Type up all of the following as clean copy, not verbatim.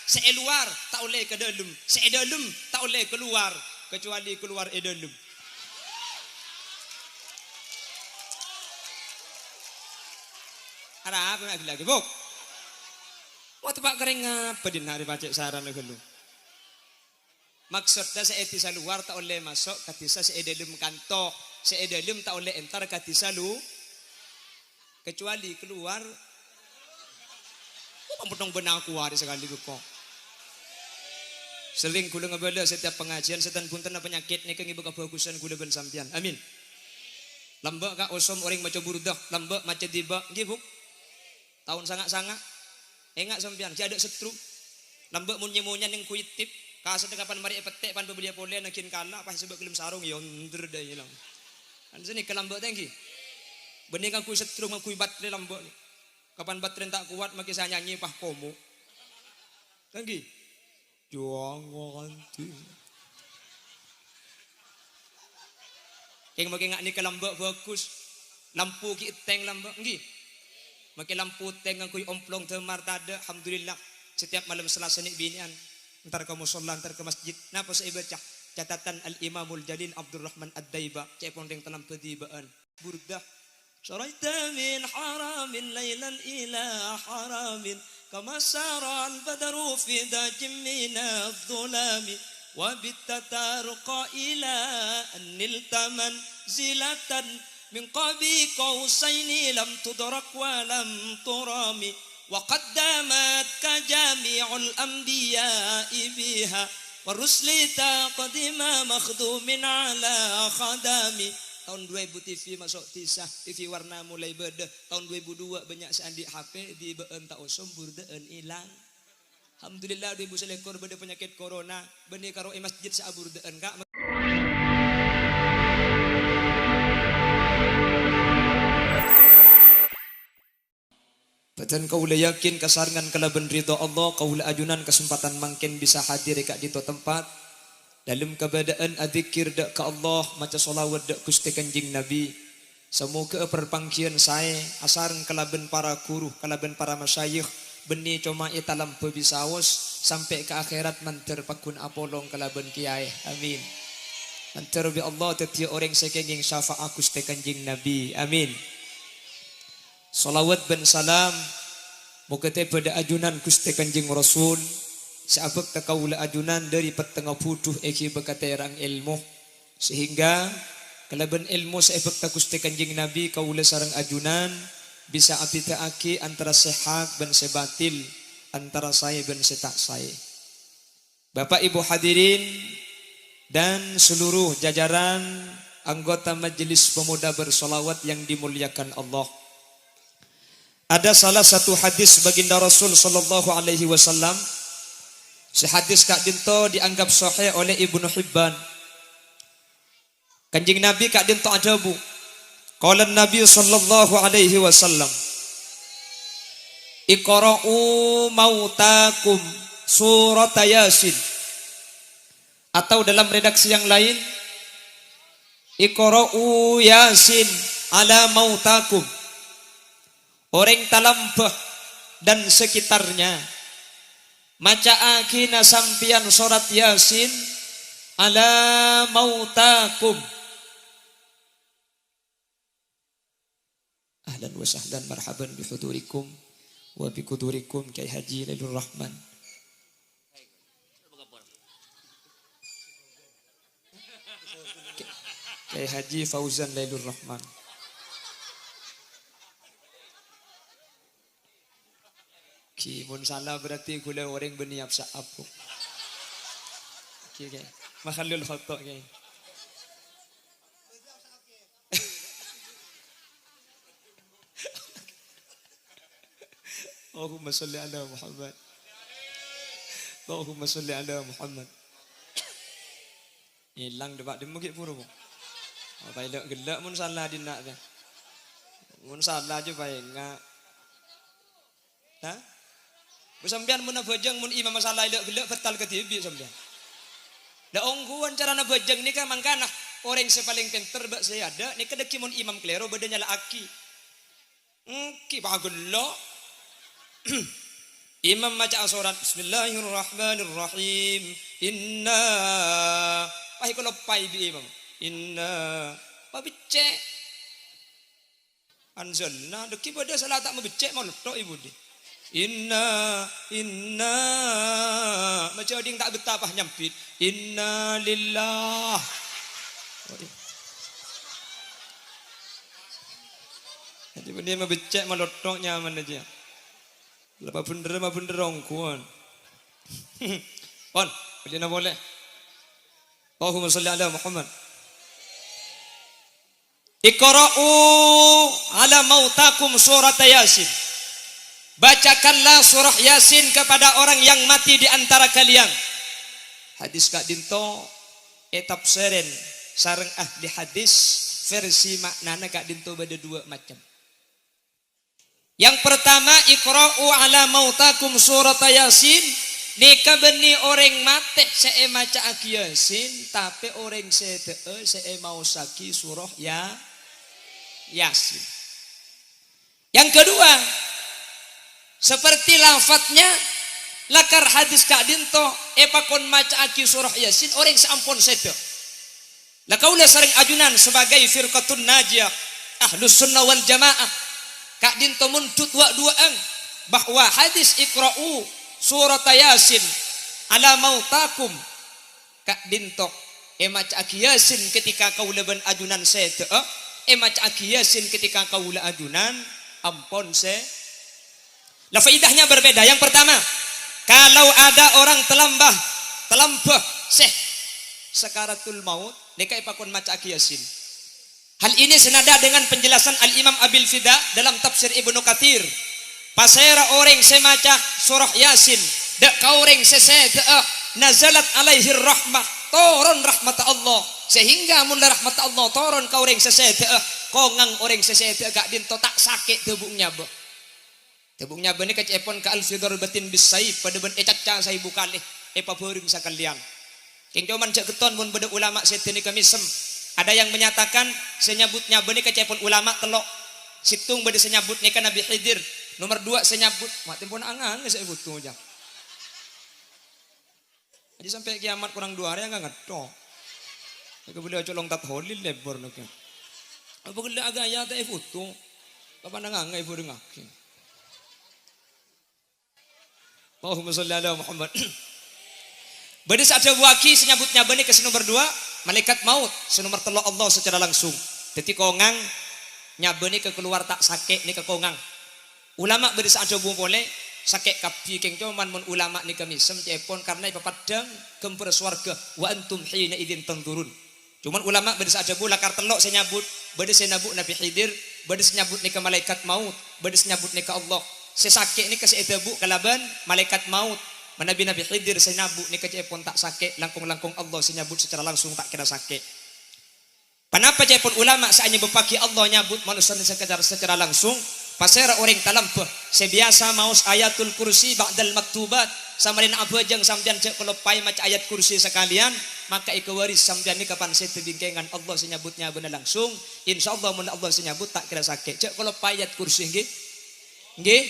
Luar tak boleh ke dalam, dalam tak boleh keluar kecuali keluar dalam. Ada apa lagi bok? Waktu pak kering apa di hari baca saran lu? Maksudnya tisa luar tak boleh masuk, katisa dalam kantor, dalam tak boleh entar katisa lu, kecuali keluar. Potong benang kuat sekali kok. Sering kula ngebela setiap pengajian setan punten penyakit nih kengi buka bagusan kula ben sampean. Amin. Lambak ka osom orang maca burdah, lambak maca tiba nggih Bu. Tahun sangat-sangat engak sampean si ada setru. Lambak munye-munyan ning kuitip, kaset kapan mari petek pan bebelia polen nakin kala pas sebab kelem sarung ya under da ilang. Kan sini ke lambak tangki. Bening aku setru ngaku baterai lambak ni. Kapan baterai tak kuat makin saya nyanyi pah komo. Tangki. Jangan tu. Keng makin ngak ni ke lambak bagus. Lampu ki teng lambak nggih. Makin lampu teng aku omplong temar tada alhamdulillah setiap malam Selasa ni binian. Entar ke musalla entar ke masjid. Napa saya baca catatan Al-Imamul Jalil Abdurrahman Ad-Daiba cek pondeng telam pedibaan. Burdah Syaraita min haramin laylan ila haramin kama sara al-badru fi dajim min adh-dhulami wa bittatarqa ila an-niltaman zilatan min qabi qausaini lam tudrak wa lam turami wa qaddamat ka jami'ul anbiya'i biha wa rusli taqdima makhdumin ala khadami. Tahun 2000 TV masuk tisah, TV warna mulai beda. Tahun 2002 banyak seandi HP di beun tak osom burdeun ilang. Alhamdulillah 2000 selekor beda penyakit corona, benih karo masjid sa burdeun ka. Batan kaula yakin kasarangan kalaban ridha Allah, kaula ajunan kesempatan mangkin bisa hadir ka di tempat. Dalam keadaan adzikir dak ke Allah maca solawat dak Gusti Kanjeng Nabi. Semoga perpangkian saya asareng kalaben para guru, kalaben para masyayikh benih cuma italam pebisawos sampai ke akhirat manter pakun apolong kalaben kiai. Amin. Manter bi Allah tetia orang sekenging syafaat Gusti Kanjeng Nabi. Amin. Solawat ben salam moga te pada ajunan Gusti Kanjeng Rasul. Sahabat kaula ajunan dari petengah putuh eki bekaterang ilmu sehingga kalaban ilmu sahabat Gusti Kanjeng Nabi kaula sareng ajunan bisa apitaaki antara sehat dan sebatil antara saya dan setak saya. Bapak Ibu hadirin dan seluruh jajaran anggota majelis pemuda bersolawat yang dimuliakan Allah. Ada salah satu hadis baginda Rasul sallallahu alaihi wasallam. Sehadis Kak Dinto dianggap sahih oleh Ibnu Hibban. Kanjeng Nabi Kak Dinto ajabu. Qala Nabi sallallahu alaihi wasallam. Iqra'u mautakum surat Yasin. Atau dalam redaksi yang lain Iqra'u Yasin ala mautakum. Orang talambah dan sekitarnya maca akina sampian surat Yasin ala mautakum. Ahlan wa sahlan marhaban bihudurikum wa bikudurikum Kyai Haji Lailur Rahman. Kyai Haji Fauzan Lailur Rahman. Mun salah berarti kula orang beniap saap. Okey. Mahallul khata kay. Allahumma salli ala Muhammad. Allahumma salli ala Muhammad. Hilang debat demu ke puro. Apa elok gelak mun salah dinak teh. Mun salah je bae ngak. Ha? Sampean mun bajang mun imam masalah elok gelak betal ke tibi sampean. Da ongguan cara na bajang ni kan mangkana orang sepaling pinter bak saya ada ni kedeki mun imam klero badanya la aki. Ki bagelok. Imam maca surat Bismillahirrahmanirrahim. Inna pahi kalau pai bi imam. Inna pabicek anzalna deki pada salah tak mebecek mau letok ibu di. Inna maca ding tak betapah nyampit. Inna lillah. Jadi dia mebecek mau letok nyaman aja. Lepas bener ongkuan. On, bagaimana boleh? Allahumma salli ala Muhammad. Iqra'u ala mautakum surat Yasin. Bacakanlah surah Yasin kepada orang yang mati di antara kalian. Hadis Kak Dinto etap seren sareng ahli hadis versi maknana Kak Dinto beda dua macam. Yang pertama iqra'u ala mautakum surat Yasin. Nika beni orang mati saya maca Yasin tapi orang saya mau saki surah Yasin. Yang kedua seperti lafadznya lakar hadis Kak Dinto epakon maca surah Yasin orang seampun sete. Lakaula sering ajunan sebagai firqatun najiyah ahlus sunnah wal jamaah Kak Dinto muntut wa duaan bahwa hadis iqra'u surat Yasin ala mautakum Kak Dinto maca Yasin ketika kaula ben ajunan sete maca Yasin ketika kaula ajunan ampun se. Lah faidahnya berbeda. Yang pertama, kalau ada orang terlambat sakaratul maut, mereka ipakon maca Yasin. Hal ini senada dengan penjelasan Al-Imam Abil Fida dalam tafsir Ibnu Katsir. Pasera orang semaca surah Yasin, dak kaureng sesede nazalat alaihi rahmah, turun rahmat Allah. Sehingga mun rahmat Allah turun kaureng sesede kongang orang sesede Kak Dinto tak sakit tebuknya be. Tebuknya be ni kacepon ka al-fidar batin bisaif pada ben ecaca saya bukalih pabeureum sakalian. King joman cek keton mun beda ulama seteni kamisem. Ada yang menyatakan senyabutnya be ni kacepon ulama telok. Situng beda senyabut ni kan Nabi Khidir. Nomor 2 senyabut mak tempon angang saya butuh aja. Jadi sampai kiamat kurang 2 hari enggak ngetok. Ke beliau colong tat holil lebor nak. Apa gede agaya teh foto. Kapan ngangai ibu dengake. Allahumma shalli ala Muhammad. Bade saat waki senyabutnya bani ke nomor 2 malaikat maut senomor 3 Allah secara langsung. Jadi kongang nyabeni ke keluar tak sakit ni ke kongang. Ulama beri saat coba boleh sakit kapi keng cuman mun ulama ni kami cepon karena ipapadang kempur swarga wa antum hina idzin tanzurun. Cuman ulama beri saat coba lakar telok saya nyabut bade saya nyabut Nabi Khidir bade saya nyabut ni ke malaikat maut bade saya nyabut ni ke Allah. Saya sakit ni ke saya tebu kalaban malaikat maut Nabi Khidir saya nyabut ni ke cepon tak sakit langkung-langkung Allah saya nyabut secara langsung tak kira sakit. Kenapa cepon ulama saatnya berpaki Allah nyabut manusia secara langsung. Pasera orang talampah sebiasa maus ayatul kursi ba'dal maktubat samarin abajang sampean cek kalau pai maca ayat kursi sekalian maka ikawaris sampean ni kapan saya tebingkengan Allah senyabutnya benar langsung insyaallah mun Allah senyabut tak kira sakit cek kalau pai ayat kursi nggih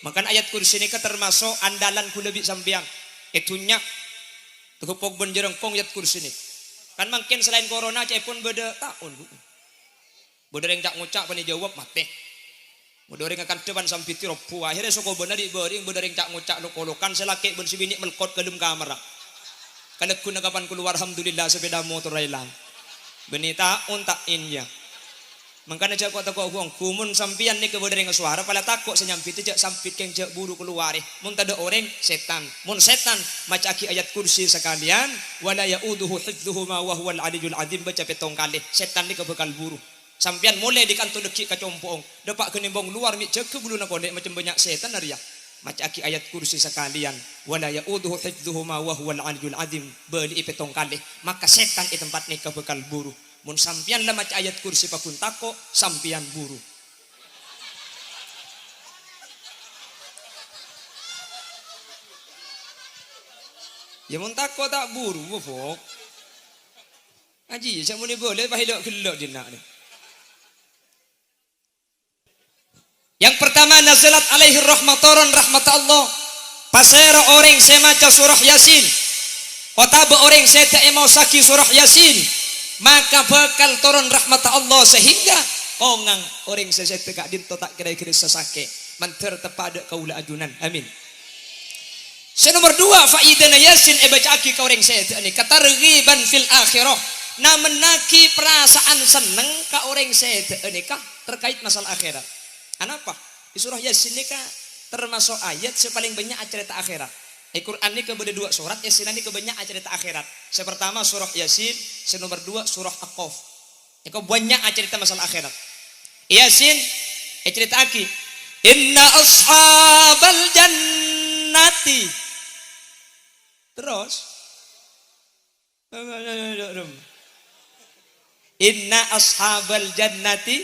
makan ayat kursi ni termasuk andalan ku lebih sampean itunya tukupok ben jerengkong ayat kursi ni kan mungkin selain corona cek pun beda tahun bu beda yang tak ngucap pani jawab mate Bodoreng akan depan sampai tiropu akhirnya soko bener di bering bodoreng cak ngucak lokolokan selaki ben sibini melkot ke dalam kamera. Kalau guna kapan keluar alhamdulillah sepeda motor hilang. Benita untak inja. Makanya cak kok takok uang kumun sampian ni ke bodoreng suara pala takok senyampit cak sampit keng cak buru keluar mun tada orang setan. Mun setan macaki ayat kursi sekalian wala yauduhu hifdzuhuma wa huwal aliyul azim baca petong kali. Setan ni ke bekal buru. Sampian mulai di kantor dekik ke compong depak kenimbong luar mi cek ke bulu nak kodek macam banyak setan naria macam aki ayat kursi sekalian wala yauduhu hifdzuhuma wa huwal aliyul azim beli ipetong kali maka setan di tempat ni ke bekal buru mun sampian lah macam ayat kursi pakun tako sampian buru ya mun tako tak buru bofok aji saya muni boleh bahilok gelok jenak ni. Yang pertama nazalat alaihi rahmatoron rahmat Allah pasera orang semaca surah Yasin, otaba orang seta mau saki surah Yasin, maka bakal turun rahmat Allah sehingga ongang orang seseta kak dinto tak kira-kira sesake manter tepada kaula ajunan. Amin. Nomor 2 faidana Yasin baca aki ka orang seta ni katarghiban fil akhirah, na menaki perasaan seneng ka orang seta ni kah terkait masalah akhirat. Kenapa? Di surah Yasin ni kah termasuk ayat sepaling banyak cerita akhirat. Al-Quran ini kepada 2 surat, Yasin ini kebanyak cerita akhirat. Pertama surah Yasin, nomor 2 surah Aqaf. Itu banyak cerita masalah akhirat. Yasin cerita aki, inna ashabal jannati. Terus inna ashabal jannati,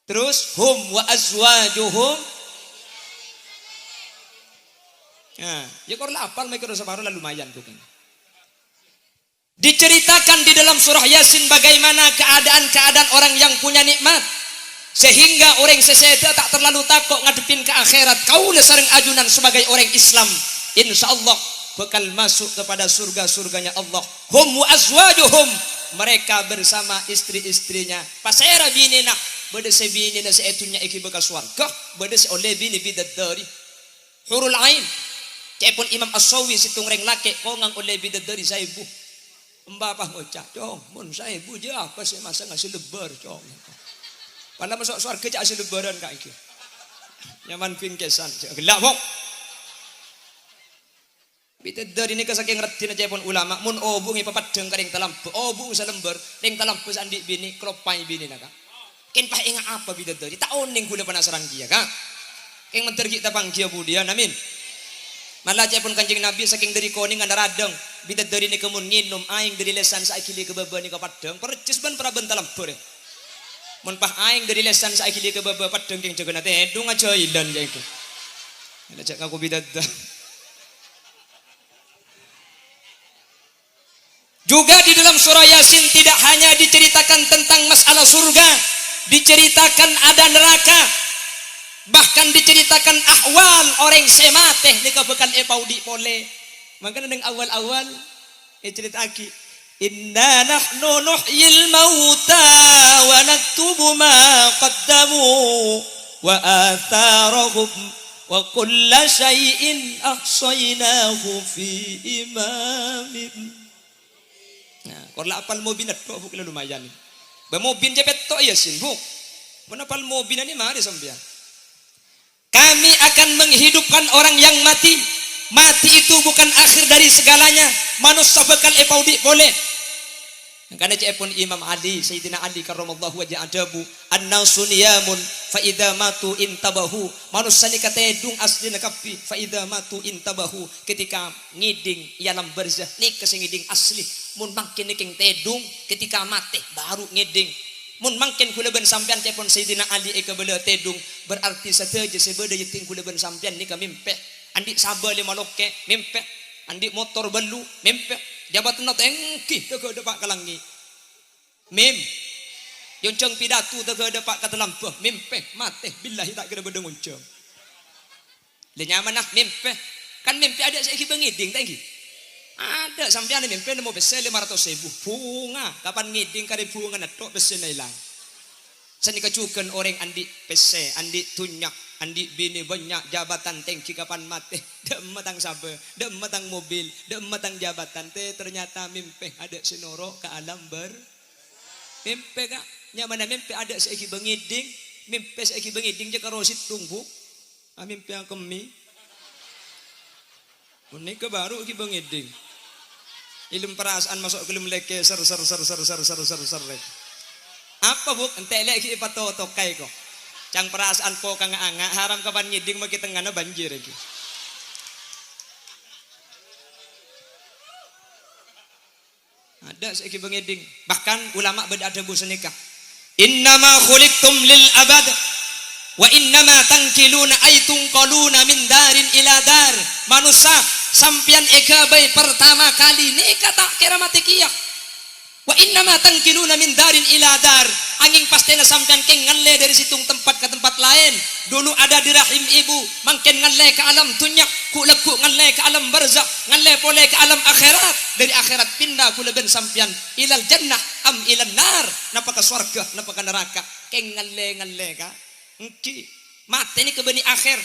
terus hum wa azwajuhum. Ya kalau apal mereka dosa baru lah lumayan tuh kan. Diceritakan di dalam surah Yasin bagaimana keadaan-keadaan orang yang punya nikmat, sehingga orang seseda tak terlalu takut ngadepin ke akhirat. Kau sering ajunan sebagai orang Islam, insya Allah bakal masuk kepada surga-surganya Allah. Hum wa azwajuhum, mereka bersama istri-istrinya. Pasera bini nak beda sebini na seetunya iki bakal swarga, beda se oleh bini bidadari hurul ain. Cepun Imam As-Sawi situng reng laki kongang oleh bidadari saibu. Mbapah ngocak cong, mun saibu je apa sih masa ngasih lebar cong. Pada masuk swarga cak asih lebaran kak iki. Nyaman pingkesan gelak wong. Bidadari ini kesaking ngerti aja pun ulama mun obungi papadeng karing talampe, obung salembar ring talampe sandik bini klopai bini nak. Ken pah ingat apa bidadari? Tak oning kula penasaran dia kak. Keng menteri kita panggia budian, amin. Malah cepun Kanjeng Nabi saking dari koning anda radeng bidadari ni kemun nginum aing dari lesan saikili ke baba ni ke padang percis ban para bentalam pure. Mun pah aing dari lesan saikili ke baba padang keng jaga nate edung aja ilan ya itu. Ada cak aku bidadar. Juga di dalam surah Yasin tidak hanya diceritakan tentang masalah surga, diceritakan ada neraka, bahkan diceritakan ahwal orang semateh ni kabekan epaudi pole. Maka nang awal-awal cerita aki, inna nahnu nuhyil mauta wa naktubu ma qaddamu wa atharahum wa kulla syai'in ahsaynahu fi imamin. Nah, kalau apal mobil nak buk lumayan. Bermobil cepet to Yasin buk. Menapal mobil ni mari sampean. Kami akan menghidupkan orang yang mati. Mati itu bukan akhir dari segalanya. Manusia bakal epaudi boleh. Karena cepun Imam Ali, Sayyidina Ali karramallahu wajha adabu, an-nasu niyamun fa idza matu intabahu. Manusia ni kata edung asli nakapi fa idza matu intabahu. Ketika ngiding ialam barzah ni kesengiding asli. Mun makin king tedung ketika mati baru ngiding. Mun makin kula ben sampean cepon Sayyidina Ali eka bela tedung berarti sateja sebeda yeting kula ben sampean ni ka mimpe. Andi sabar lima loke mimpe. Andi motor belu mimpe. Jabatan not engki tege depak kalangi. Mim. Yung ceng pidatu tege depak kata lampuh mimpe mati billahi tak kira beda ngunceng. Le nyaman nah mimpe. Kan mimpi ada saiki bengiding tangki. Ada sampean mimpi nemu bese 500.000 bunga. Kapan ngiding kare bunga natok bese hilang. Seni kecuken orang andi pese, andi tunyak, andi bini banyak jabatan tengki kapan mati. Dem matang sabar, dem matang mobil, dem matang jabatan teh ternyata mimpi ada sinoro ke alam ber. Mimpi kak, nyamana mimpi ada saiki bengiding, mimpi saiki bengiding je karo situng bu. Mimpi yang kemi. Unik baru ki bengiding. Ilmu perasaan masuk ke lemleke ser. Apa bu? Ente lagi pato tokai kok. Cang perasaan po kang anga haram kapan ngiding maki tengana banjir lagi. Ada saiki bengiding. Bahkan ulama beda ada bu senikah. Innama khuliqtum lil abad wa innama tankiluna aitung qaluna min darin ila dar. Manusia sampian eka bayi pertama kali nikah tak kira mati kiyak. Wa innama tangkiluna min darin ila dar. Angin pasti na sampean keng ngalle dari situng tempat ke tempat lain. Dulu ada di rahim ibu, mangken ngalle ke alam dunya, ku leku ngalle ke alam barzakh, ngalle pole ke alam akhirat. Dari akhirat pindah ku leben sampean ilal jannah am ilal nar. Napa ke surga, napa ke neraka. Keng ngalle ka. Engki. Mate ni ke beni akhir.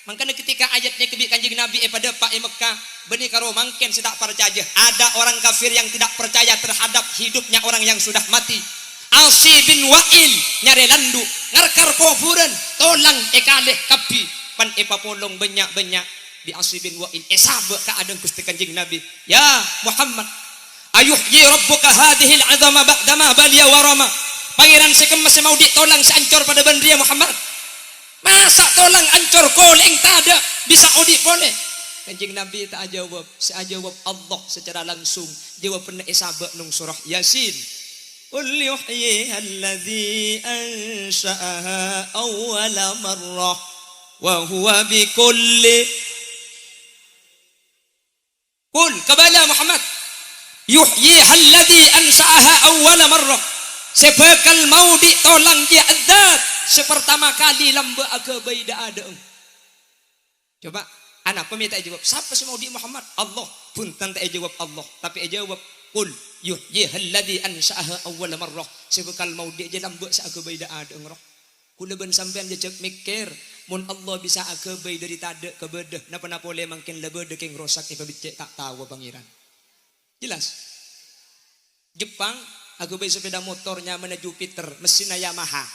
Makanya ketika ayatnya kebi kanjeng Nabi pada Pak Mekah beni karo mangken sedak percaya. Ada orang kafir yang tidak percaya terhadap hidupnya orang yang sudah mati. Asi bin Wa'il nyare landu ngarkar kuburan tolang ekaleh kapi pan epapolong banyak-banyak di Asi bin Wa'il esabe ka adeng Gusti kanjeng Nabi. Ya Muhammad, ayuhyi rabbuka hadhil azama ba'dama baliya warama. Pangeran sekemas mau ditolong seancor pada bandria Muhammad. Masa tolong ancor koleng tak ada bisa odi boleh. Kanjeng Nabi tak jawab, saya jawab Allah secara langsung. Jawab pernah isabak nung surah Yasin. Qul yuhyiha alladhi ansha'aha awwala marrah wa huwa bikulli. Qul kabala Muhammad, yuhyiha alladhi ansha'aha awwala marrah. Sebekal mau ditolong dia adat sepertama kali lamba agabai dah ada. Coba anak peminta jawab, siapa sih mau di Muhammad? Allah. Punten tak jawab Allah, tapi jawab qul yuhyihal ladzi ansha'aha awwal marrah. Sebekal mau dia je lamba sa agabai dah ada ngroh. Kula ben sampean je cek mikir, mun Allah bisa agabai dari tada ke bedah, napa-napa boleh mungkin lebede keng rosak ipa bicek tak tahu pangeran. Jelas. Jepang agabai sepeda motornya mana Jupiter, mesinnya Yamaha.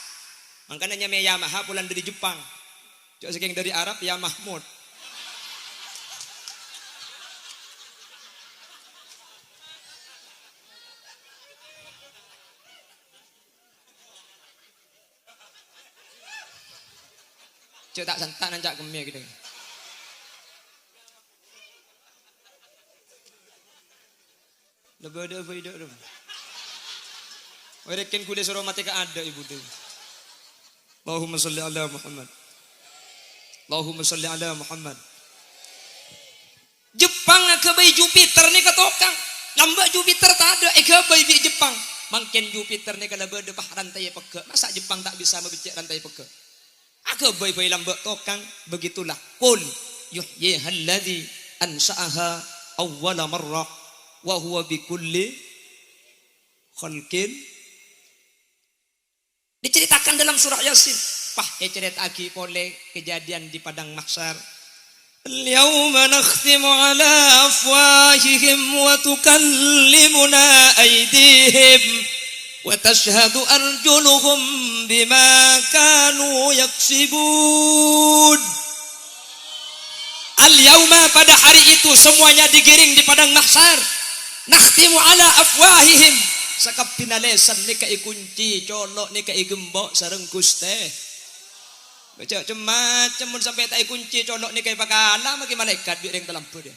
Makanya namanya Yamaha pulang dari Jepang. Cok saking dari Arab ya Mahmud. Cok tak sentak nancak kemih gitu. Lebih ada beda dong. Werekin kuda suruh mati ke ada ibu tu. Allahumma salli ala Muhammad. Allahumma salli ala Muhammad. Jepang agabai Jupiter ni katokang. Lamba Jupiter tak ada agabai di Jepang. Mungkin Jupiter ni kalau berdepah rantai peke. Masa Jepang tak bisa membicak rantai peke? Agabai bai lamba tokang. Begitulah. Qul yuhyihal ladzi ansha'aha awwala marrah wa huwa bikulli khalqin. Diceritakan dalam surah Yasin. Cerita lagi boleh kejadian di padang mahsyar. Al-yawma nakhtimu ala afwahihim wa tukallimuna aydihim wa tashhadu arjuluhum bima kanu yaksibun. Al-yawma pada hari itu semuanya digiring di padang mahsyar. Nakhtimu ala afwahihim. Sakap pinalesan ni kai kunci colok ni kai gembok sareng Guste. Baca macam sampai tak kunci colok ni kai pakala maki malaikat biar yang terlampau dia.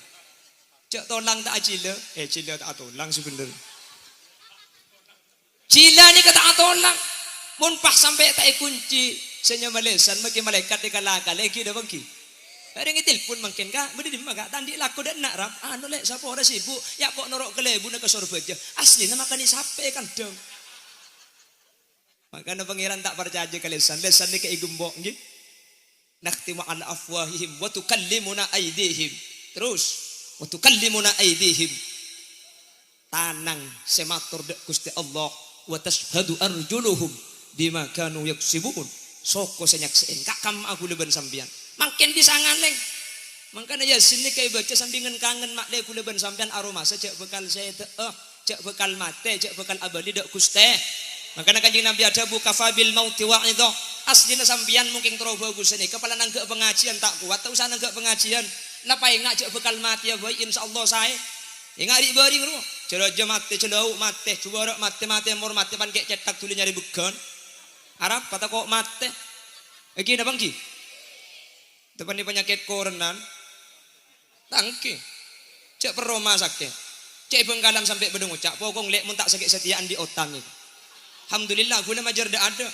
Cak tolang tak cila, cila tak tolang sebenarnya. Cila ni kata tolang, mun pas sampai tak kunci senya malesan maki malaikat dikalakal lagi dah bangki. Ada yang telepon mungkin kah? Beri di mana? Tandi laku dan nak ram. Anu lek siapa orang sibuk? Ya kok norok kelebu nak kesorba aja. Asli nama kani sampai kan dong. Makanya pangeran tak percaya kalesan. Lesan ni ke gembok nggih. Nakhtimu ala afwahihim wa tukallimuna aydihim. Terus wa tukallimuna aydihim. Tanang sematur dek Gusti Allah wa tashhadu arjuluhum bima kanu yaksibun. Soko senyakseen kakam aku leben sampean. Makin bisa ngaleng. Makanya ya sini kayak baca sandingan kangen mak le kula ben sampean aroma cek bekal saya cek bekal mate cek bekal abadi dak Guste. Makanya kanjeng Nabi ada buka fabil mauti wa'idha. Aslina sampean mungkin terus bagus ini kepala nanggak pengajian tak kuat tak usah nanggak pengajian. Napa ingat cek bekal mati ya boy insyaallah saya. Ingat di baring ru. Cerojo mate celau mate cuara mate mor mate pan kek cetak tuli nyari begon. Arab kata kok mate. Iki napa ki? Depan ni penyakit koronan, tangki, cek peroma sakit, cek bengkalan sampai bedung ucap, pokong lek mun tak sakit setiaan di otang itu. Alhamdulillah, gula majar dah ada.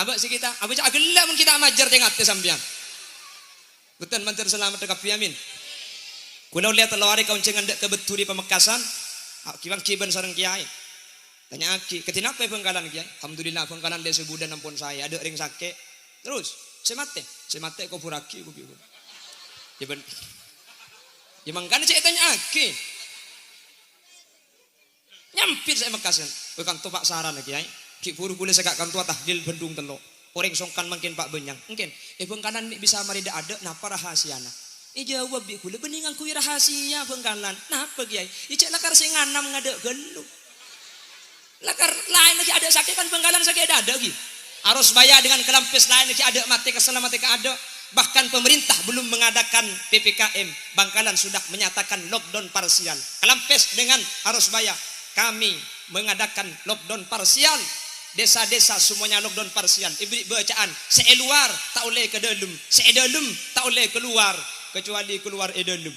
Abak si kita, abak cak gelap mun kita majar tengah te sambian. Betul mantir selamat dekat piamin. Gula lihat telawari kau cengan dek kebeturi Pamekasan, kibang kiban sareng kiai. Tanya aki, ketina apa Bengkalan kiai? Alhamdulillah Bengkalan desa budan ampun saya, ada ring sakit. Terus, semate kau puraki kau biu. Ya ben. Ya mangkana saya tanya aki. Nyampir saya mekasan. Bukan tu Pak saran kiai. Ki puru boleh sekak kan tua tahlil bendung telok. Orang songkan mungkin Pak Benyang. Mungkin. Bengkalan bisa marida ada napa rahasiana. Jawab bi kula beningan kui rahasia Bengkalan. Napa kiai? Icek lakar sing nganam ngadek gelu. Lakar lain lagi ada sakit kan Bengkalan sakit ada lagi. Arus bayar dengan kelampis lain lagi ada mati keselamatan ada. Bahkan pemerintah belum mengadakan PPKM. Bangkalan sudah menyatakan lockdown parsial. Kelampis dengan arus bayar. Kami mengadakan lockdown parsial. Desa-desa semuanya lockdown parsial. Ibri bacaan. Seeluar tak boleh ke dalam. Seedalum tak boleh keluar. Kecuali keluar edalum.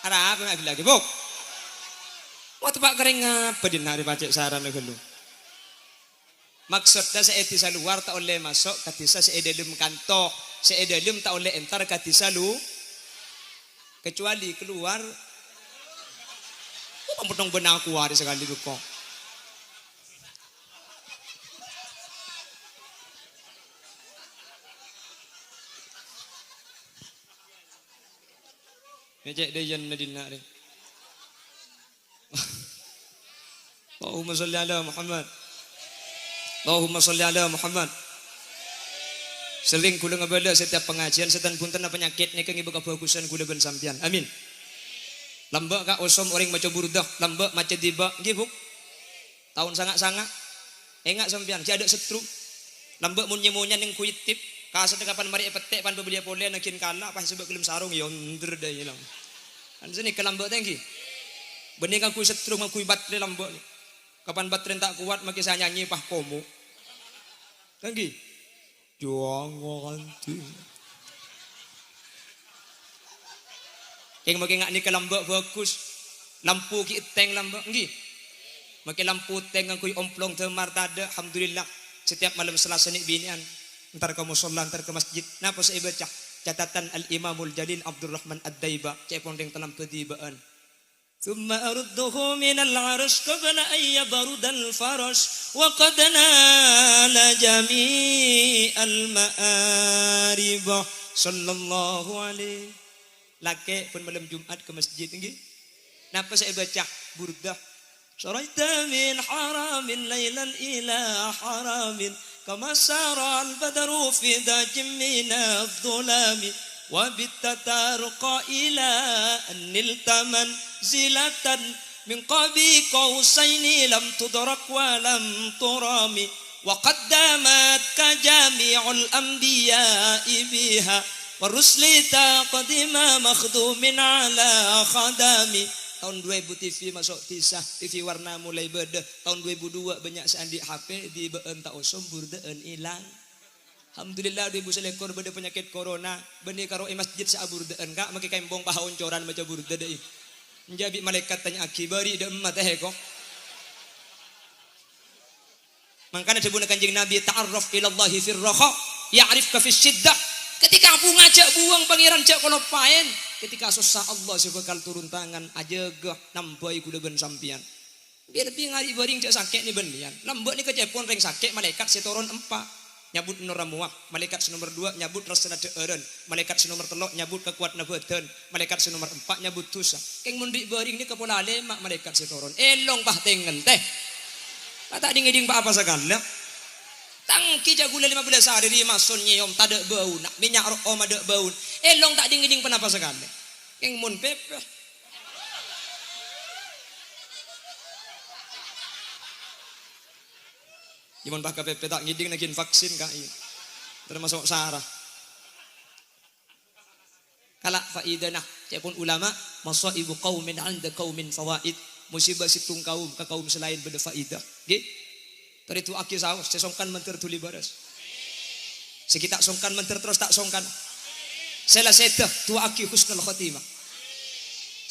Ada apa lagi buk? Waktu Pak kering apa di hari pacek saran lagi lu? Maksudnya seetisa luar tak oleh masuk, katisa seedalum kantok, seedalum tak oleh entar katisa lu, kecuali keluar. Kau potong benang keluar sekali kok. Ngecek dia yang nadina ni. Allahumma salli ala Muhammad. Allahumma salli ala Muhammad. Sering kula ngabala setiap pengajian setan punten penyakit ni kang ibu kabagusan kula ben sampean. Amin. Lambak ka osom orang maca burdah, lambak maca diba nggih Bu. Tahun sangat-sangat engak sampean, si ada setru. Lambak munye-munye ning kuitip. Kasih kapan mari petek pan bebelia pole nakin kala pas sebab kelem sarung yonder dah hilang. Kan sini kelambak tinggi. Benih kan kui setrum kui baterai lambak ni. Kapan baterai tak kuat makin saya nyanyi pah komo. Tinggi. Jangan tu. Yang makin ngak ni kelambak bagus. Lampu ki teng lambak nggih. Makin lampu teng kan kui omplong temar tada alhamdulillah. Setiap malam Selasa ni binian. Ntar ke musola, ntar ke masjid. Napa saya baca? Catatan Al-Imamul Jalil Abdurrahman Ad-Daiba. Cepon yang telam kedibaan. Thumma arudduhu minal arsh qabla ayya barudal farash. Wa qad nala jami'al ma'aribah. Sallallahu alaihi. Laki pun malam Jumat ke masjid. Napa saya baca? Burdah. Syaraita min haramin laylan ila haramin. كما سار البدر في داج من الظلام وبالتتارق إلى أن نلت منزلة من قاب قوسين لم تدرك ولم ترام وقدمت كجميع الأنبياء بها والرسل تقدم مخدوم على خدام. Tahun 2000 TV masuk tisah, TV warna mulai beda. Tahun 2002 banyak seandi HP di beun tak osom burdeun hilang. Alhamdulillah 2000 selekor beda penyakit corona. Benih karo masjid sa burdeun kak make kembong pahaon coran maca burde deui. Menjabi malaikat tanya akibari de emmat teh kok. Makanya disebut Kanjeng Nabi ta'arraf ila Allah fir raha ya'rifka fis syiddah. Ketika aku ngajak buang pangeran jak kono paen. Ketika susah Allah saya bakal turun tangan aja gah nampai kuda ben sampian. Biar ngari baring cak sakit ni benian. Lambak ni kecepon ring sakit malaikat setoron 4. Nyabut noramuah. Malaikat nomor 2 nyabut rasana deeren. Malaikat nomor 3 nyabut kekuat nabeuten. Malaikat nomor 4 nyabut dosa. Keng mundi baring ni kepola lemak malaikat setoron. Elong pah tengen teh. Kata ding-ding pa apa segala. Tangki jagula 15 hari di masun nyom tak ada bau nak minyak om ada bau elong tak ding-ding penapa sekali keng mun pepe Gimana bakal pepe tak ngiding nakin vaksin kai termasuk sarah kala faidana cepun ulama masaibu qaumin 'inda qaumin fawaid musibah situng kaum ke kaum selain beda faidah nggih. Tadi tu aki saus, sesongkan menter tuli baras. Sekitar songkan menter terus tak songkan. Sela seta tu aki husnul khotimah.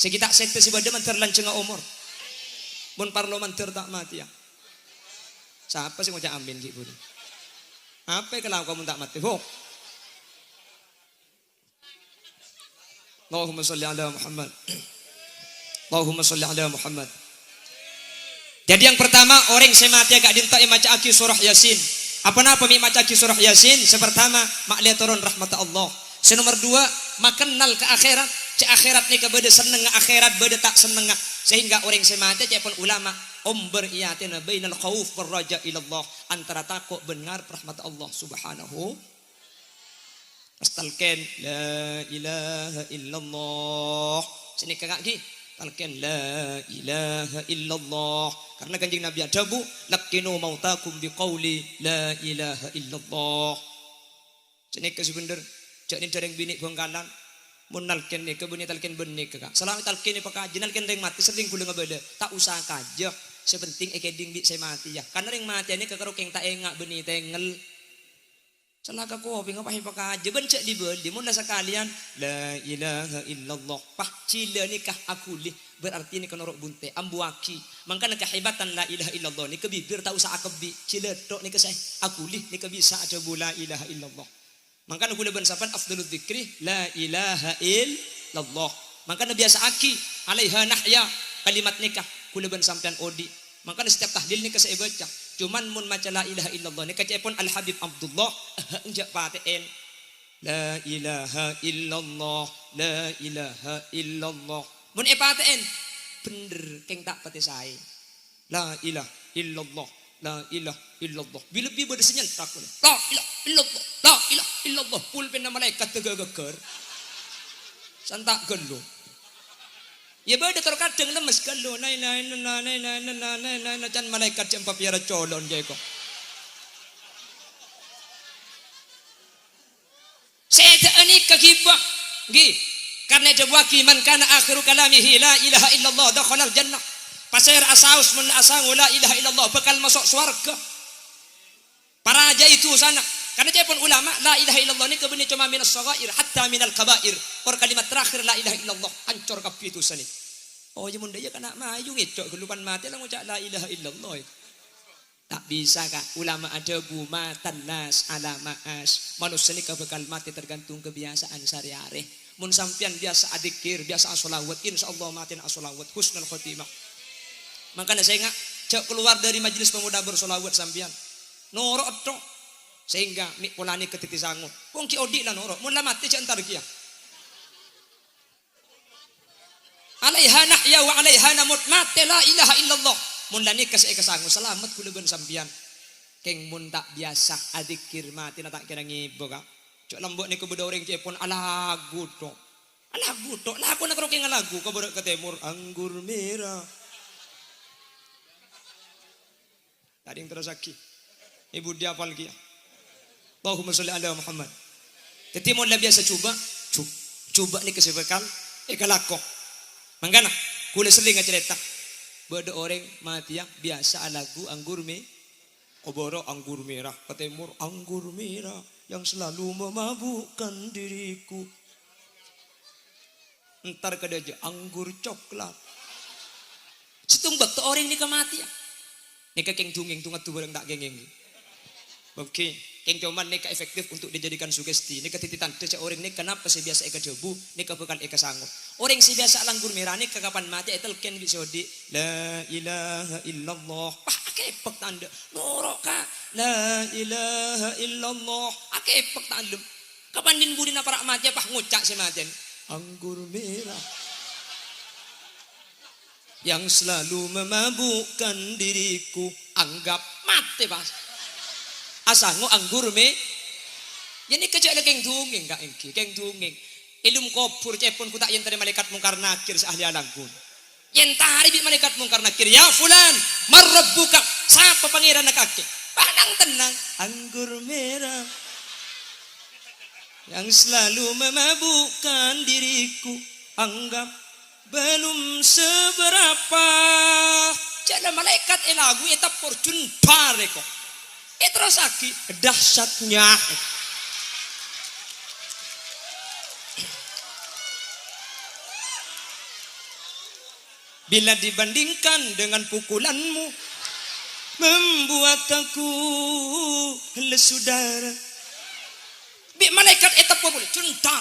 Sekitar seta si bade menter lancenga umur. Mun parlo menter tak mati ya. Siapa sih mau cak amin gitu? Apa kalau kamu tak mati? Ho. Allahumma sholli ala Muhammad. Allahumma sholli ala Muhammad. Jadi yang pertama orang saya mati agak dinta maca aki surah Yasin. Apa mi maca aki surah Yasin? Sepertama maklihat turun rahmat Allah. Senomor dua makenal ke akhirat. Cek akhirat ni ke beda seneng akhirat beda tak seneng. Sehingga orang saya mati cek pun ulama beriyatina bainal khauf war raja ilallah, antara takut benar rahmat Allah subhanahu. Astalken la ilaha illallah. Sini kakak ki talken la ilaha illallah. Karena kanjeng Nabi ada bu lakinu mautakum biqauli la ilaha illallah. Sini ke sebener cak ni dereng bini bongkalan mun nalken ni ke bini talken benih kakak. Selama talken ni pakai jenal ken dereng mati sering kula ngabada. Tak usah kajak. Sepenting ekeding di saya mati ya. Karena yang mati ini kekaro keng tak engak benih tengel. Salah ka kopi ngapain pakai aja bencak dibeli mun sekalian la ilaha illallah pah cila nikah akuli berarti ini kenorok bunte ambuaki mangkana kehebatan la ilaha illallah ni ke bibir tak usah akebi cila tok ni ke saya akuli ni ke bisa aja la ilaha illallah mangkana kula ben sapan afdalul dzikri la ilaha illallah mangkana biasa aki alaiha nahya kalimat nikah kula ben sampean odi mangkana setiap tahlil ni ke saya baca. Cuman mun maca la ilaha illallah ni kacepon Al Habib Abdullah enjak paten la ilaha illallah la ilaha illallah mun paten bener keng tak pate sae la ilaha illallah la ilaha illallah bila bi bade senyen takun la ilaha illallah la ilaha illallah pulpen malaikat tegeger santak gelo ya bade terkadang lemes gelo nai can malaikat jam papiara colon jeko saya ini kegibah nggih karena jawaki man kana akhiru kalamihi la ilaha illallah dakhala al jannah pasir asaus mun asangu la ilaha illallah bakal masuk surga para raja itu sana karena jepun ulama la ilaha illallah ni kebeni cuma minas shaghair hatta minal kabair or kalimat terakhir la ilaha illallah hancur kabeh itu sani oh ya mun daya kana mayu ngecok gelupan mati lah ngucap la ilaha illallah tak bisa kak ulama ada bumatan nas ala maas manusia ni bakal mati tergantung kebiasaan sehari-hari mun sampean biasa adzikir biasa sholawat insyaallah mati sholawat husnul khotimah makanya saya ngak cak keluar dari majelis pemuda bersolawat sampean norok tok sehingga mik polani ketiti sangu wong ki odi lah norok mun lah mati cak entar kia alaiha nahya wa alaiha namut mati la ilaha illallah mun lah nikah saya kesangu selamat kula ben sampean keng mun tak biasa adzikir mati tak kira ngibo kak cak lembok niku beda orang cepon alagu tok lah aku nak rokeng lagu ke bodo ke timur anggur merah tadi yang terus aki ibu dia apal kia Allahumma sholli ala Muhammad jadi mun lah biasa coba ni kesebekal kalako mangkana kula sering cerita beda orang mati yang biasa lagu anggur oboro anggur merah ke timur anggur merah yang selalu memabukkan diriku entar kedaja anggur coklat setumbak tu orang ni kematian ni keng tunging tungat tu barang tak gengeng oke keng cuman ni efektif untuk dijadikan sugesti ni ketititan tu orang ni kenapa sih biasa eka debu ni bukan eka sanggup orang sih biasa anggur merah ni kapan mati etel ken bisa di la ilaha illallah akepek tanda norok ka la ilaha illallah akepek tanda kapan din budina para mati apa ngucak si mati anggur merah yang selalu memabukkan diriku anggap mati pas asango anggur yani kejak keng dunging kak engki keng dunging ilum kopur cepon ku tak yen tadi malaikat mungkar nakir ahli alangun yen tari bi malaikat mungkar nakir ya fulan marabbuka siapa pangeran kake panang tenang anggur merah yang selalu memabukkan diriku anggap belum seberapa jadi malaikat lagu etap porjun pareko terus lagi dahsyatnya bila dibandingkan dengan pukulanmu membuat aku lesu darah Bi malaikat etap boleh centar.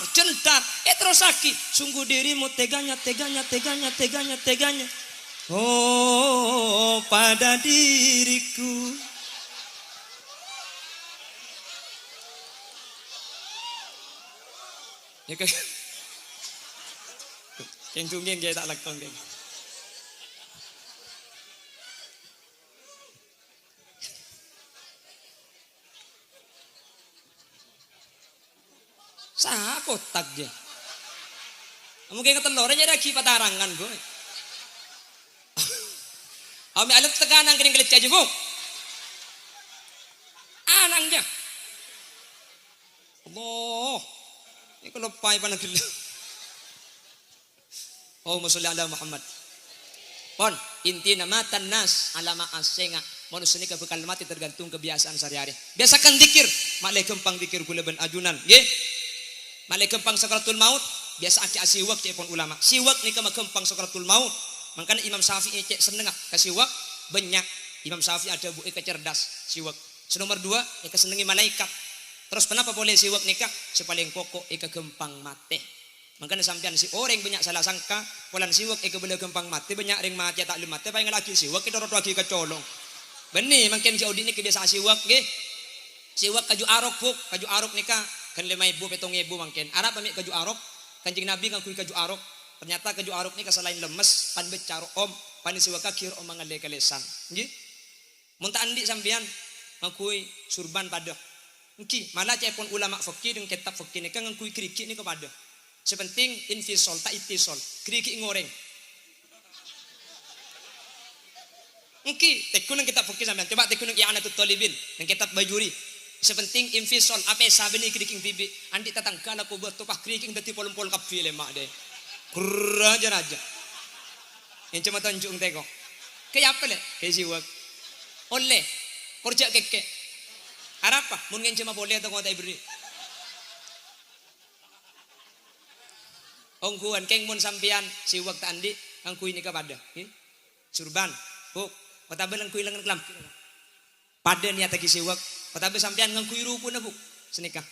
Terus sakit. Sungguh dirimu teganya. Oh, pada diriku. Ya kan? Keng tunggeng gaya tak lakon keng. Sah kotak je. Mungkin ketelurnya lagi patarangan boy. Ami alut tekanan kering kelit aja bu. Anangnya. Allah. Ini kalau pai panah gila. Allahumma sholli ala Muhammad. Pon, inti nama tanas alama asenga. Manusia ini kebekal mati tergantung kebiasaan sehari-hari. Biasakan dikir, malai kempang dikir kula ben ajunan. Nggih. Malai kempang sakaratul maut, biasa aki asiwak cek pon ulama. Siwak ni kama kempang sakaratul maut. Makanya Imam Syafi'i cek seneng kasiwak banyak. Imam Syafi'i ada bu cerdas siwak. Nomor 2, senengi malaikat. Terus kenapa boleh siwak nikah? Sepaling pokok kempang mati. Makanya sampean si orang banyak salah sangka, polan siwak boleh kempang mati, banyak ring mati tak lem mati, paling lagi siwak kita rot lagi kecolong. Benih makin si Odi ini kebiasaan siwak nggih. Siwak kaju arok nikah kan 5.000 7.000 makin. Arab amik kaju arok, Kanjeng Nabi ngakui kaju arok. Ternyata kaju arok ni selain lemes, pan becaro om, pan siwak kir om mangale kalesan. Nggih. Mun tak andi sampean ngakui surban pada. Nggih, malah cepon ulama fikih dengan kitab fikih ni kan ngakui krikik ni kepada. Sepenting infisol tak itisol, krikik ngoreng. Nggih, tekun kitab fikih sampean. Coba tekun i'anatut talibin, yang kitab bajuri. Sepenting infisol apa saben iki kriking bibi. Andi tatangkala ko buat topah kriking dati polon-polon kapi le mak de. Kurra raja. Yang cuma tunjuk teko. Kayak apa le? Kayak siwak. Oleh kerja keke. Arapa? Mungkin cuma boleh atau kau beri. Ongkuan keng mun sampian siwak tak andi angkui ni kepada. Surban. Buk. Patabel angkui lengan kelam. Pada niat lagi siwak. Patabel sampian angkui ruku na buk. Senikah.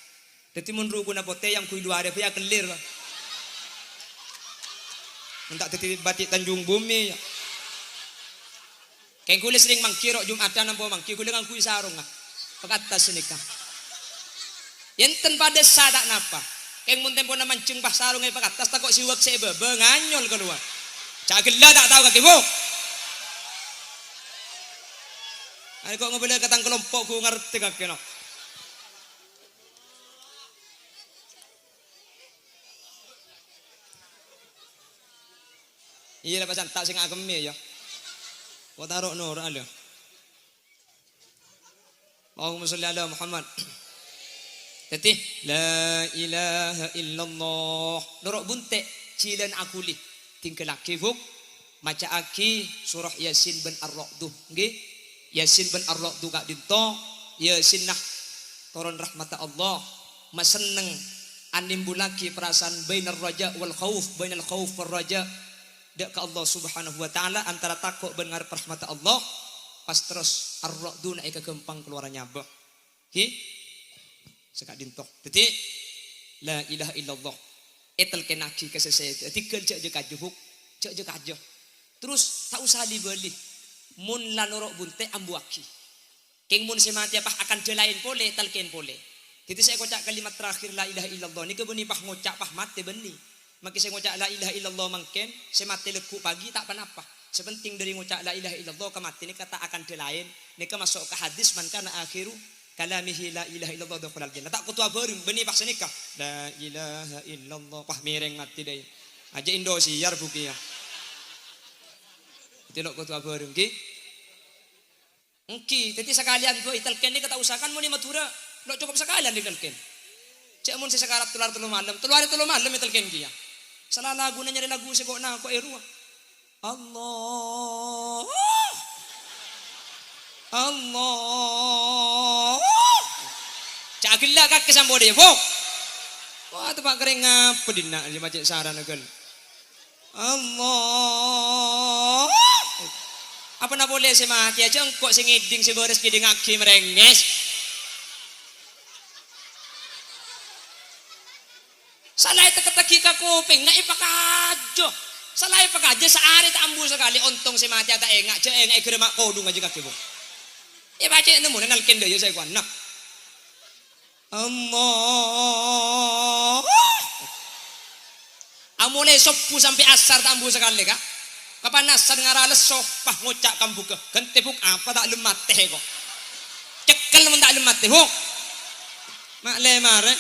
Dadi mun ruku na pote yang kui 2 hari ya kelir. Mentak teti batik Tanjung Bumi ya. Keng kulis sering mangkirok Jumatan nampo mangki kulis angkui sarung ah. Pekata senikah. Yenten pada sadak napa. Keng mun tempo na mancing bah sarung ay pekatas takok siwak sebe nganyol keluar. Cak gela tak tahu kaki buk. Ay kok ngobele katang kelompok ku ngerti kaki no. Iya lah pasan tak sing ageme ya. Kok taruh nur ada. Allahumma sholli ala Muhammad. Teti la ilaha illallah. Norok bunte cilen akuli tingkel aki buk maca aki surah Yasin bin Ar-Ra'd nggih. Yasin bin Ar-Ra'd kak dinto Yasin nah turun rahmat Allah maseneng animbulaki perasaan bainar raja wal khauf bainal khauf wal raja dak ke Allah Subhanahu wa taala antara takut ben ngarep rahmat Allah pas terus Ar-Ra'd naik ke gempang keluarannya bah. Nggih. Sekak dintok. Dadi la ilaha illallah. Etel kenaki kesese. Tikel cek je kajubuk, cek je kajo. Terus tak usah dibeli. Mun lanorok bunte ambuaki. Keng mun semati apa akan jelain pole talken pole. Jadi saya kocak kalimat terakhir la ilaha illallah. Ni kebeni pah ngocak pah mati beni. Maki saya ngocak la ilaha illallah mangken semati leku pagi tak panapa. Sepenting dari ngocak la ilaha illallah ke mati ni kata akan jelain. Ni ke masuk ke hadis man kana akhiru kalamihi la ilaha illallah dakhulal jannah. Tak kutua bareng beni pah senikah. La ilaha illallah pah mireng mati dai. Aja Indosiar buki ya. Tilok kutua bareng ki. Engki, jadi sekalian go italken ni kata usahakan mau ni matura, lo cukup sekalian italken. Cek mun sekarang tular telu malam italken ki ya. Salah lagu na nyari lagu segok na ko eru. Allah. Allah. Cakilla kak kesambode bo. Wah tu pak kering ngapa dina di macet saran negel. Allah. Apa nak boleh si mati aja engkau si ngiding si beres jadi ngaki merenges. Salai teka-teki ka kuping na ipakajo. Salai pakajo sa ari ta ambu sekali ontong si mati ata engak je engak ikremak kodung aja kaki bu. Ya baca nemu nalkin deui saya kuan nak. Allah. Amule soppu sampai asar ta ambu sekali ka. Kapanasan ngara leso pah ngocak kambu ke. Gente buk apa tak lemat teh kok. Cekel men tak lemat teh buk. Mak le mare.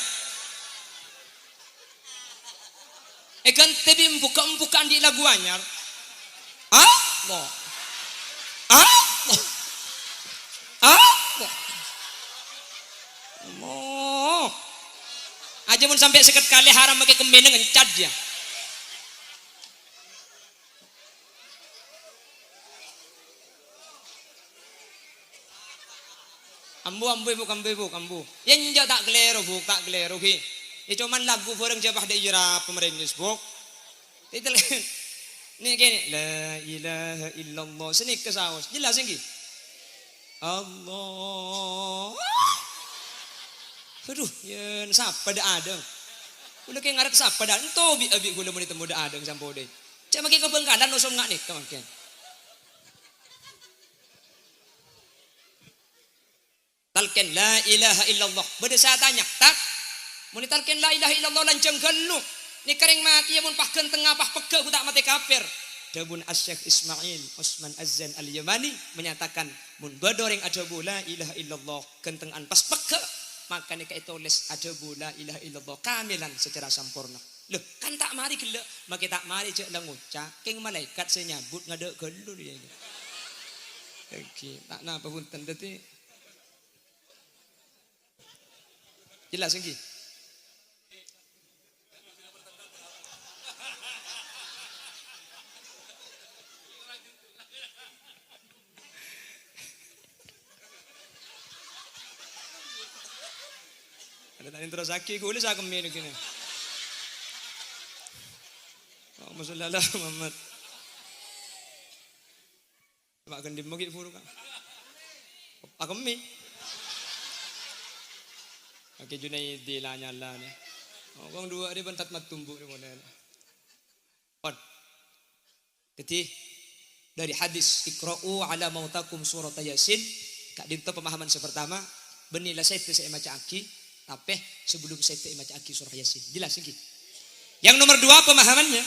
Kan tebim buka-bukaan di lagu anyar. Allah. Allah. Allah. Allah. Aja mun sampai seket kali haram pakai kembene ngencad dia. Ambu. Yang jauh tak gelero buk, tak gelero ki. Ya cuman lagu orang jabah daerah pemerintah buk. Itu ni gini, la ilaha illallah. Sini kesawas. Jelas lagi. Allah. Aduh, ya siapa dah ada. Ulah kayak ngarak siapa dah. Entah abi gula mau ditemu dah ada sampai deh. Cak makin kebengkalan nosong ngak nih kemakin. Talken la ilaha illallah. Beda saya tanya, tak? Mun talken la ilaha illallah lanceng gelu. Ni kering mati mun pah tengah pah peke ku tak mati kafir. Dabun Asy-Syaikh Ismail Osman Azzan Al-Yamani menyatakan mun badoreng adabu la ilaha illallah kentengan pas peke maka ni kai tulis adabu la ilaha illallah kamilan secara sempurna. Loh, kan tak mari gele, maka tak mari cek la ngucap keng malaikat senyabut ngadek gelu dia. Oke, tak napa punten dadi. Jelas lagi. Ada tadi terus aki kulis aku minum gini. Oh, masalah Muhammad. Pak gendim magi furu kan. Aku mi. Oke Junaidi lah nyala nih. Oh, kong dua dia bentat mat tumbuh di model. On. Jadi dari hadis Iqra'u ala mautakum surat Yasin. Kak dinto pemahaman sepertama. Benilah saya maca aki. Tapi sebelum saya maca aki surah Yasin. Jelas lagi. Yang nomor dua pemahamannya.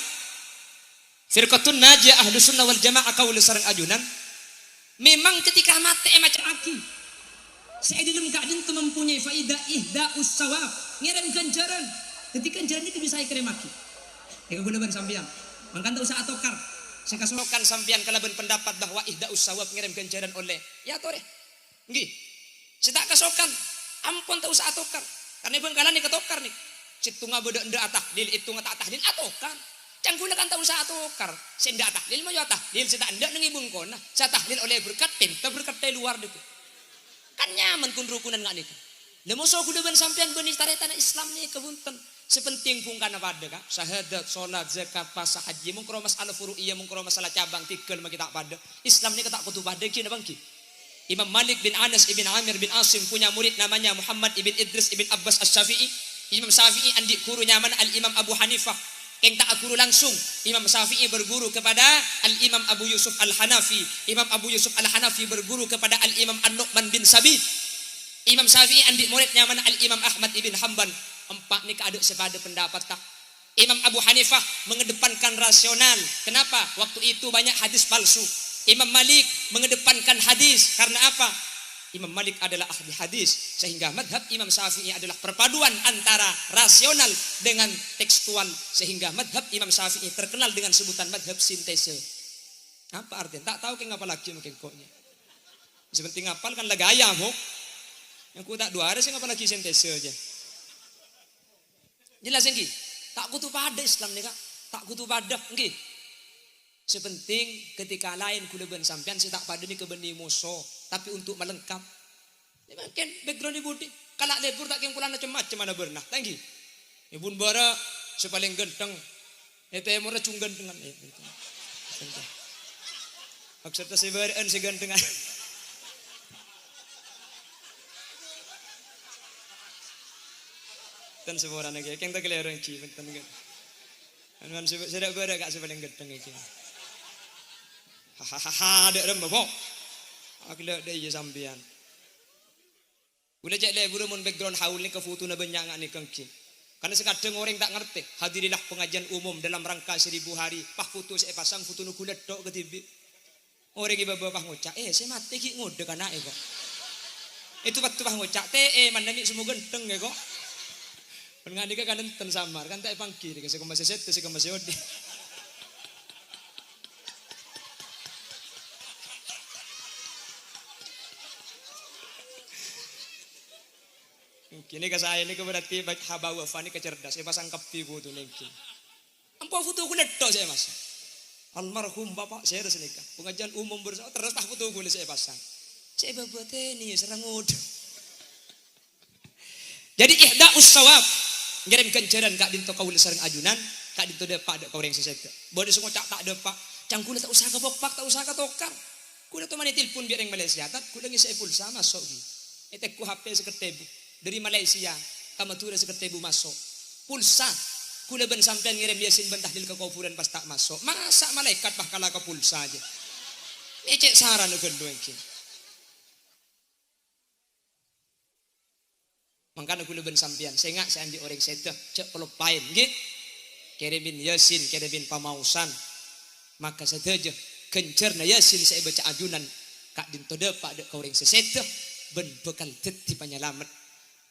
Firqatun najiyah ahlus sunnah wal jamaah kaul sareng ajunan. Memang ketika mati maca aki. Saya di dalam keadaan itu mempunyai faidah ihda'us sawab, ngirim ganjaran. Ketika ganjaran itu bisa kirim aki. Eka guna ban sambian. Mangkan tak usah atokar. Saya kasukan sambian kalau berpendapat bahwa ihda'us sawab ngirim ganjaran oleh ya tore. Nggih. Saya tak kasukan. Ampun tak usah atokar. Karena bengkalan ni ketokar nih. Situ ngabode ndak tahlil itu ngata tahlil atokar. Cangkuna kan tak usah atokar. Saya ndak tahlil mah yo tahlil saya tak ndak ngibung kona. Saya tahlil oleh berkat pinta berkat dari luar deket. Kan nyaman kun rukunan ngak nih. Lemo so kudu ben sampean benih tanah Islam nih kebunten. Sepenting pun kana pada kak. Syahadat, salat, zakat, puasa, haji mung kro masalah furu'iyah mung kro masalah cabang tikel mah kita pada. Islam ni ketak kutu pada kina bangki. Imam Malik bin Anas ibn Amir bin Asim punya murid namanya Muhammad ibn Idris ibn Abbas Asy-Syafi'i. Imam Syafi'i andik guru nyaman Al-Imam Abu Hanifah. Yang tak guru langsung. Imam Syafi'i berguru kepada Al-Imam Abu Yusuf Al-Hanafi. Imam Abu Yusuf Al-Hanafi berguru kepada Al-Imam An-Nu'man bin Sabit. Imam Syafi'i andik murid nyaman Al-Imam Ahmad ibn Hanbal. Empat ni keaduk sepada pendapat kah? Imam Abu Hanifah mengedepankan rasional. Kenapa? Waktu itu banyak hadis palsu. Imam Malik mengedepankan hadis. Karena apa? Imam Malik adalah ahli hadis. Sehingga madhab Imam Syafi'i adalah perpaduan antara rasional dengan tekstual. Sehingga madhab Imam Syafi'i terkenal dengan sebutan madhab sintese. Apa artinya? Tak tahu ke ngapa lagi mungkin koknya. Sepenting ngapal kan lagaya mo. Yang ku tak dua hari sih ngapa lagi sintese aja. Jelas yang tak kutu pada Islam nih kak. Tak kutu pada nggih. Sepenting ketika lain kuleban sampean saya tak pada ni kebeni muso. Tapi untuk melengkap. Mungkin background ibu di kalak lebur tak keng pulang macam-macam mana bernah. Tanggi. Ibu bara sepaling genteng. Itu yang murah cung gentengan. Maksudnya sebarang si gentengan. benten seborane iki. Keng tak kelero iki benten iki. Anuan sedak bere gak sepaling gedeng iki. Hahaha dek rem bok. Aku lek dek ya sampean. Udah cek le buru mun background haul ni ke foto na banyak ngak ni kengki. Karena sekadang orang tak ngerti. Hadirilah pengajian umum dalam rangka 1000 hari. Pah foto saya pasang foto nu kulit tok ke TV. Orang iba bapak ngocak, saya mati ki ngode kana kok. Itu waktu pah ngocak, mana ni semua genteng ya kok. Pengani ke kanan ten samar kan tak pangki, dikasih kemas set, kasih kemas odi. Kini ke saya ni ke berarti haba wafa ni kecerdas, saya pasang kapi foto nengki. Ampau foto kulit tok saya mas. Almarhum bapak saya harus nikah. Pengajian umum bersama terus tak foto kulit saya pasang. Saya babat ini serang udah. Jadi ihda usawab ngirim kenceran kak dinto kau serang ajunan kak dinto depak dek kau yang sesek. Boleh semua tak depak. Cangkul tak usah kebokpak tak usah ketokar. Kuda tu mana telepon biar yang Malaysia. Tak kuda ngisi pulsa masuk gi. Etekku HP seketebu dari Malaysia. Kamatura seketebu masuk. Pulsa. Kula ben sampean ngirim yasin ben tahlil ke kuburan pas tak masuk. Masa malaikat bah kala ke pulsa aja. Ecek saran gendo engki. Mangkana kula ben sampean sengak saya andi orang seteh cek pelopain nggih. Kirimin yasin, kirimin pamausan. Maka seteje kencerna yasin saya baca ajunan kak dinto depak dek orang seseteh ben bekal teti penyelamat.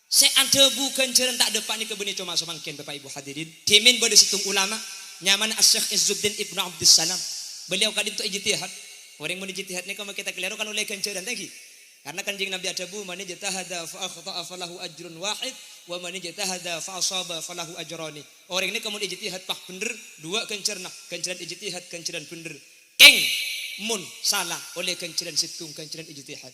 Saya ada bukan jalan tak depan ni kebeni cuma semangkin Bapak Ibu hadirin. Timin pada situng ulama nyaman Asy-Syaikh Izzuddin Ibnu Abdus Salam. Beliau kadin tu ijtihad. Orang mun ijtihad ni kalau kita keliru kan oleh kenceran lagi. Karena kanjeng Nabi ada bu man ijtahada fa akhta'a falahu ajrun wahid wa man ijtahada fa asaba falahu ajrani. Orang ini kemudian ijtihad pah bener dua kencerna, kenceran ijtihad kenceran bener. Keng mun salah oleh kenceran situng kenceran ijtihad.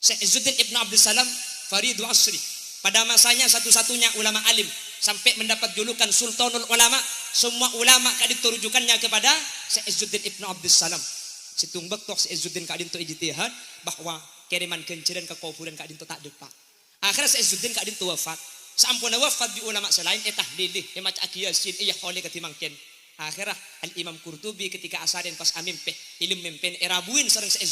Syekh Izzuddin Ibnu Abdus Salam Faridu Asri. Pada masanya satu-satunya ulama alim sampai mendapat julukan Sultanul Ulama. Semua ulama kadin rujukannya kepada Syekh Izzuddin Ibnu Abdus Salam. Situng bektok Syekh Izzuddin kadin tu ijtihad bahwa kiriman kenceran ke kuburan kadin tu tak depak. Akhirnya Syekh Izzuddin kadin tu wafat. Sampuna wafat di ulama selain tahlilih maca akiyasin iya kholi ketimangken. Akhirah Al-Imam Qurtubi ketika asarin pas amimpe ilim mempen erabuin sareng Syekh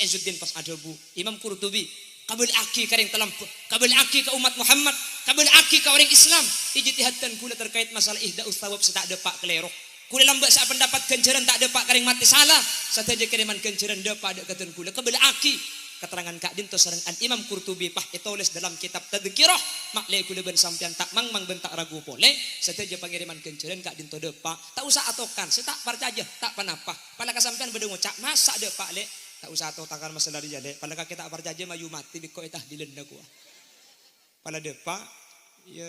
Izzuddin pas adabu Imam Qurtubi kabel aki karing telampu, kabel aki ke umat Muhammad, kabel aki ke orang Islam. Ijtihadkan kula terkait masalah ihda ustawab setak depak kelerok. Kula lambat saat pendapat kenceran tak depak karing mati salah. Sataja kiriman kenceran depak dek keten kula kabel aki. Keterangan kak dinto sareng An Imam Qurtubi pah itulis dalam kitab Tadhkirah. Maklai kula ben sampean tak mang bentak ragu pole. Sataja pengiriman kenceran kak dinto depak. Tak usah atokan, saya tak parjaja, tak panapa. Pala kasampean bede ngucap masa depak lek. Tak usah atau takkan masalah dia dek. Pada kita percaya mayu mati biko itah dilenda gua. Pada depak ya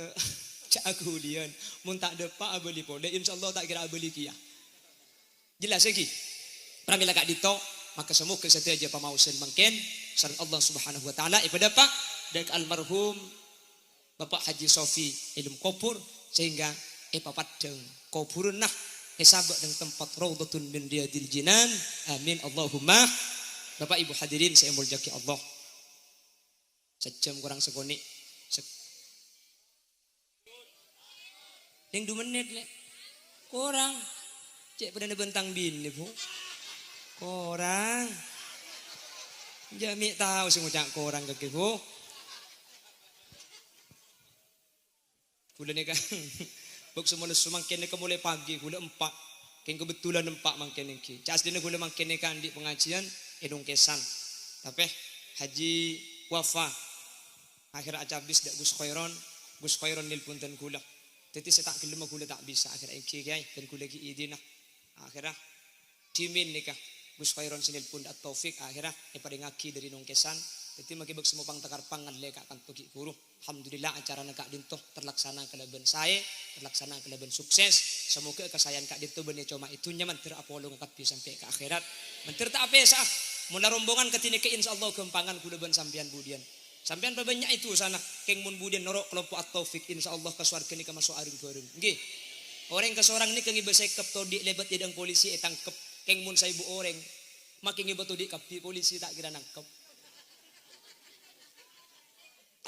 cak aku lian. Mun tak depak abeli pole. Insyaallah tak kira abeli kia. Jelas lagi. Pramila kak dito maka semoga setiap pamausan mungkin sareng Allah Subhanahu wa taala ipada pak dan almarhum Bapak Haji Sofi ilmu kubur sehingga papadeng kuburun nah sabak dengan tempat raudhatun min riyadil jinan. Amin Allahumma. Bapak Ibu hadirin saya mulyaki Allah. Sejam kurang sekoni. Yang 2 menit le. Kurang. Cek pada bentang bini bu. Kurang. Jami tahu sih ngucap kurang ke bu. Kula ni kan. Buk semua sumangkin ni mulai pagi kula 4. Keng kebetulan 4 mangkin iki. Cas dina kula mangkin ni kan di pengajian edung kesan. Tapi Haji wafa. Akhirnya acabis dak Gus Khairon nil punten kula. Jadi saya tak gelem kula tak bisa akhirnya iki kiai dan kula ki idina. Akhirnya timin nikah Gus Khairon sinil pun at taufik akhirnya pada ngaki dari nong kesan. Jadi makibag semua pang takar pangan leka kan tuki guru. Alhamdulillah acara nak dintoh terlaksana kelaban saya, terlaksana kelaban sukses. Semoga kesayangan kak dintoh benih cuma itu nyaman terapolong kapi sampai ke akhirat. Mentir tak apa sah. Mula rombongan ketini ke insyaallah kempangan kulaban sampean budian. Sampean banyak itu sana keng mun budian norok kelompok at-taufik insyaallah ke swarga ni ke masuk aring bareng. Nggih. Orang ke seorang ni kengi besekep todi lebat jedang polisi tangkep keng mun 1000 orang. Makin ngibat todi kapi polisi tak kira nangkep.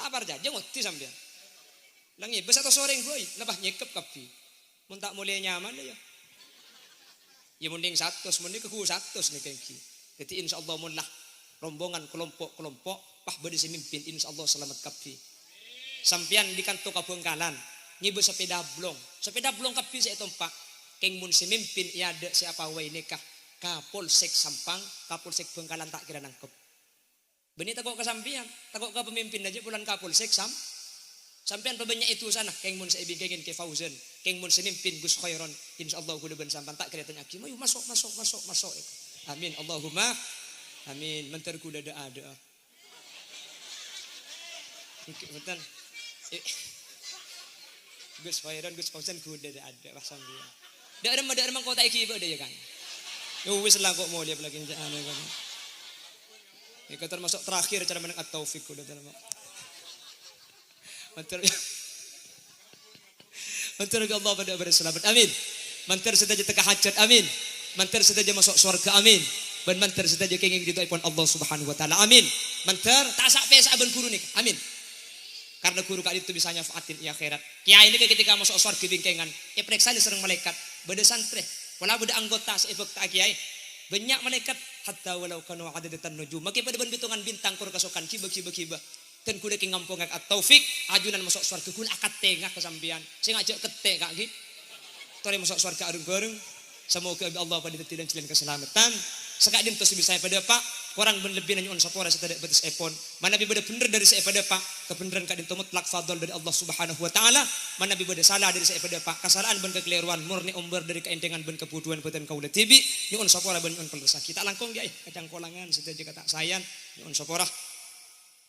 Tak percaya ngerti sampean. Langi besar atau soreng boy, lebah nyekep kapi. Mun tak mulai nyaman ya. Ya mending 100, mending keku 100 nih kengki. Jadi insyaallah mun lah rombongan kelompok-kelompok pah bade semimpin insyaallah selamat kapi. Sampian di kantor Kabungkalan ngibe sepeda blong. Sepeda blong kapi saya tompak. Keng mun semimpin ya ada siapa wae nikah. Kapolsek Sampang, Kapolsek Bengkalan tak kira nangkep. Benih takok ke sampian, takok ke pemimpin aja bulan Kapolsek sampean pebanyak itu sana keng mun saya bikin ke Fauzan keng mun semimpin Gus Khairon insyaallah kudu ben sampan tak kira tanya ki mayu masuk amin Allahumma amin mentar kuda ada betul Gus Khairon Gus Fauzan kuda ada wah sampean dak remang kota iki ibu ya kan yo wis lah kok mau lihat lagi ane kan iki termasuk terakhir cara menang at-taufik kuda dalam Mantar Allah pada berselamat. Amin. Mantar saja teka hajat. Amin. Mantar saja masuk surga. Amin. Dan mantar saja kenging ridho ipun Allah Subhanahu wa taala. Amin. Mantar tak sampai saben guru nih. Amin. Karena guru kali itu bisa nyafaatin ya akhirat. Kiai ini ketika masuk surga bingkengan, ya periksa sereng malaikat. Beda santri, wala beda anggota seifek tak kiai. Banyak malaikat hatta walau kanu adadatan nujum. Maki pada bentukan bintang kur kasukan kiba. Dan kuda ki ngampung ak taufik ajunan masuk surga kun akad tengah kesampian sing ajak ketek kak gitu tore masuk surga arung bareng semoga Allah pada tidak jalan keselamatan sekak dim tos bisa pada pak kurang berlebih nanya on sapora setedak batas epon mana bi beda bener dari saya pada pak kebenaran kadin to mutlak fadl dari Allah Subhanahu wa taala mana bi beda salah dari saya pada pak kesalahan ben kekeliruan murni umber dari keendengan ben kebutuhan boten kaula tibi ni on sapora ben on pelesa kita langkung dia kadang kolangan sedaja kata sayan ni on sapora.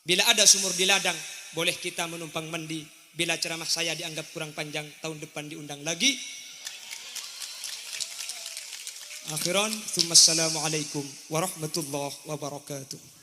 Bila ada sumur di ladang, boleh kita menumpang mandi. Bila ceramah saya dianggap kurang panjang, tahun depan diundang lagi. Akhiran, tsumma assalamualaikum warahmatullahi wabarakatuh.